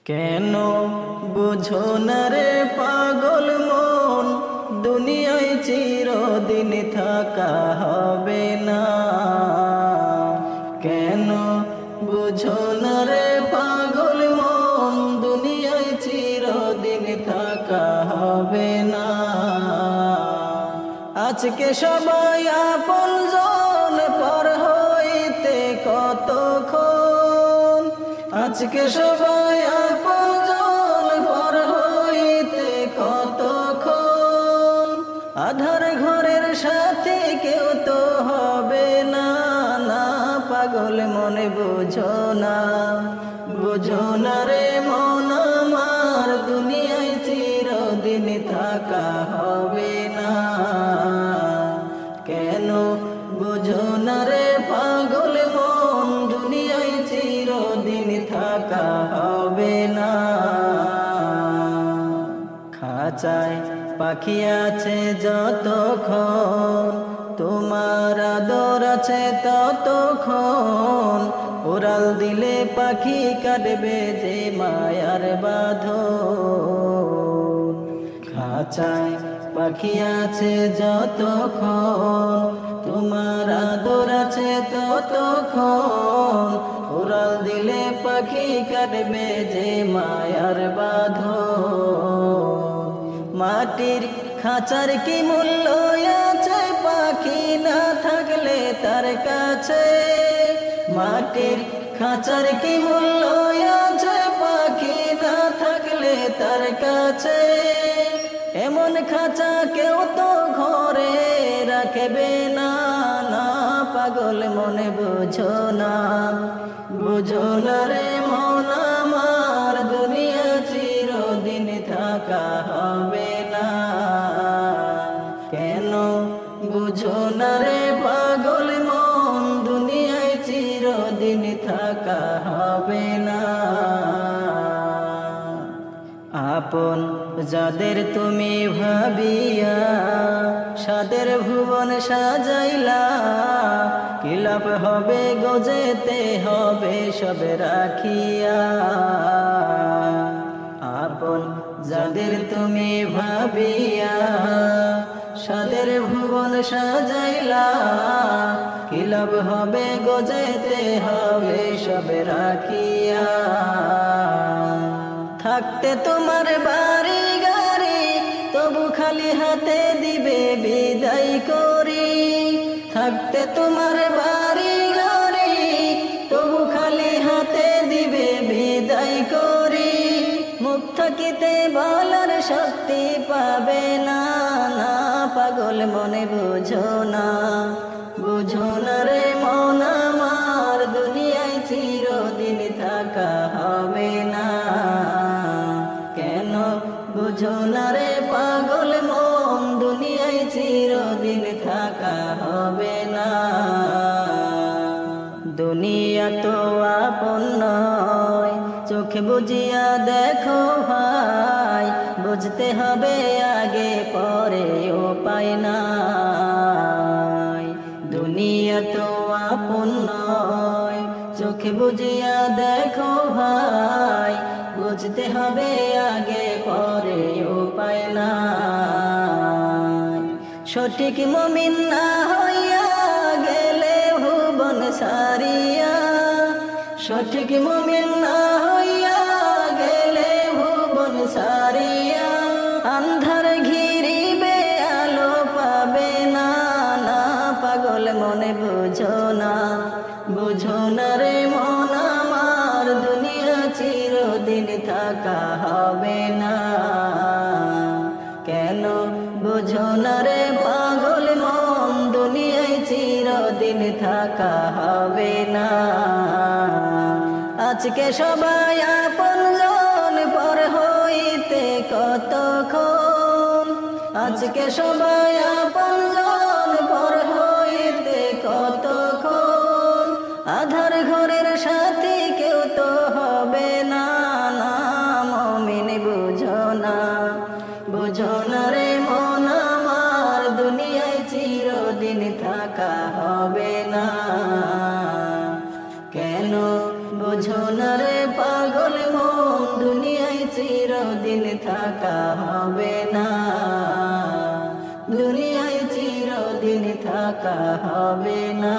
কেন বুঝো না রে পাগল মন, দুনিয়ায় চিরদিন থাকা হবে না। কেন বুঝো না রে পাগল মন, দুনিয়ায় চিরদিন থাকা হবে না। আজকে সবাই আপনজন, পর হইতে কতক্ষণ। আজকে সবাই আপনজন, পর হইতে কতক্ষণ। আধার ঘরের সাথে কেউ তো হবে না। না পাগল মনে বুঝো না, বুঝো না রে মন আমার, দুনিয়ায় চিরদিন থাকা হবে না। কেন বুঝো না রে পাগল মন, দুনিয়ায় চিরদিন থাকা হবে না। খাঁচায় পাখি আছে যতক্ষণ, তোমার আদর আছে ততক্ষণ। উড়াল দিলে পাখি কাটবে যে মায়ার বাঁধন। খাঁচায় পাখি আছে যতক্ষণ, তোমার আদর আছে ততক্ষণ। উড়াল দিলে পাখি কাটবে যে মায়ার বাঁধন। মাটির খাঁচার কি মূল্য আছে পাখি না থাকলে তার কাছে। মাটির খাঁচার কি মূল্য আছে পাখি না থাকলে তার কাছে। এমন খাঁচা কেউ তো ঘরে রাখবে না। না পাগল মনে বুঝো না, বুঝো না রে মন আমার, দুনিয়া চিরদিন থাকা হবে না। কেন বুঝো না রে পাগল মন, দুনিয়ায় চিরদিন থাকা হবে না। আপন যাদের তুমি ভাবিয়া সাদের ভুবন সাজাইলা, কি লাভ হবে গজেতে হবে সব রাখিয়া। আপন যাদের তুমি ভাবিয়া সাদের ভুবন সাজাইলা, কি লাভ হবে গজেতে হবে সব রাখিয়া। থাকতে তোমার বাড়ি গাড়ি, তবু খালি হাতে দিবে বিদায় করি। থাকতে তোমার বাড়ি গাড়ি, তবু খালি হাতে দিবে বিদায় করি। মুখ থাকিতে বলার শক্তি পাবে না। না পাগল মনে বুঝো না, বুঝো না রে মন আমার, দুনিয়ায় চিরদিন থাকা হবে না। কেন বুঝো না রে পাগল মন, দুনিয়ায় চিরদিন থাকা হবে না। দুনিয়া তো আপন নয়, চোখে বুঝিয়া দেখো ভাই, বুঝতে হবে আগে পরে উপায় নাই। দুনিয়া তো আপন নয়, চোখে বুঝিয়া দেখো ভাই, বুঝতে হবে আগে পরে উপায় নাই। সঠিক মুমিন না হইয়া গেলে ভুবন সারিয়া, সঠিক মুমিন না হইয়া গেলে ভুবন সারিয়া। আন্ধার ঘিরিবে আলো পাবে না। না পাগল মনে বুঝো না, বুঝো না রে মন আমার, দুনিয়া চিরদিন থাকা হবে না। কেন বুঝো না রে পাগল মন, দুনিয়ায় চিরদিন থাকা হবে না। আজকে সবাই আপনজন, পর হইতে কতক্ষণ। আজকে সবাই আপনজন, পর হইতে কতক্ষণ। আধার ঘরের সাথে কেউ তো হবে না। না মুমিন বুঝো না, বুঝো না রে মন আমার, দুনিয়ায় চিরদিন থাকা হবে না। কেন বুঝো না রে পাগল মন, চিরদিন থাকা হবে না, দুনিয়ায় চিরদিন থাকা হবে না।